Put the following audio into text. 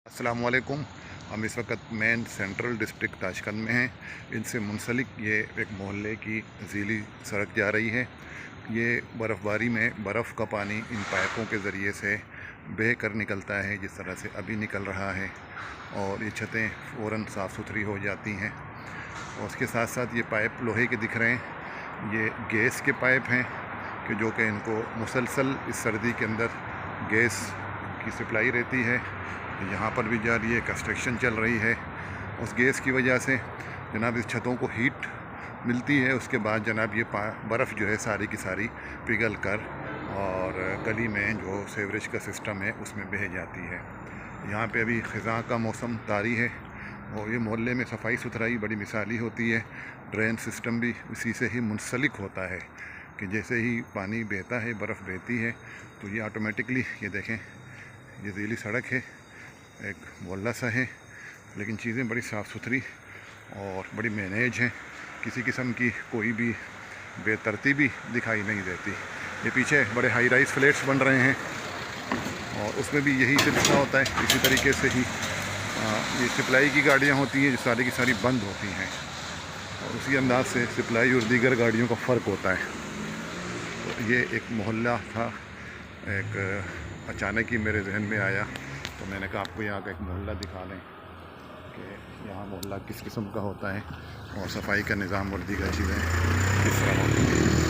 अस्सलामुअलैकुम। हम इस वक्त मेन सेंट्रल डिस्ट्रिक्ट ताशकंद में हैं। इनसे मुंसलिक ये एक मोहल्ले की ज़ीली सड़क जा रही है। ये बर्फ़बारी में बर्फ़ का पानी इन पाइपों के ज़रिए से बह कर निकलता है, जिस तरह से अभी निकल रहा है, और ये छतें फ़ौरन साफ़ सुथरी हो जाती हैं। और उसके साथ साथ ये पाइप लोहे के दिख रहे हैं। ये गैस के पाइप हैं कि जो कि इनको मुसलसल इस सर्दी के अंदर गैस की सप्लाई रहती है। यहाँ पर भी जारी है, कंस्ट्रक्शन चल रही है। उस गैस की वजह से जनाब इस छतों को हीट मिलती है। उसके बाद जनाब ये बर्फ़ जो है सारी की सारी पिघल कर और गली में जो सीवरेज का सिस्टम है उसमें बह जाती है। यहाँ पे अभी ख़ज़ां का मौसम तारी है और ये मोहल्ले में सफाई सुथराई बड़ी मिसाली होती है। ड्रेन सिस्टम भी उसी से ही मुंसलिक होता है कि जैसे ही पानी बहता है, बर्फ़ बहती है, तो ये ऑटोमेटिकली, ये देखें, ये ज़ीली सड़क है, एक मोहल्ला सा है, लेकिन चीज़ें बड़ी साफ़ सुथरी और बड़ी मैनेज हैं। किसी किस्म की कोई भी बेतरतीबी दिखाई नहीं देती। ये पीछे बड़े हाई राइज फ्लैट्स बन रहे हैं और उसमें भी यही सिलसिला होता है। इसी तरीके से ही ये सप्लाई की गाड़ियाँ होती हैं जो सारी की सारी बंद होती हैं, और उसी अंदाज से सप्लाई और दीगर गाड़ियों का फ़र्क होता है। तो ये एक मोहल्ला था, एक अचानक ही मेरे जहन में आया, तो मैंने कहा आपको यहाँ का एक मोहल्ला दिखा लें कि यहाँ मोहल्ला किस किस्म का होता है और सफाई का निज़ाम और दीगर चीज़ें किस तरह होती हैं।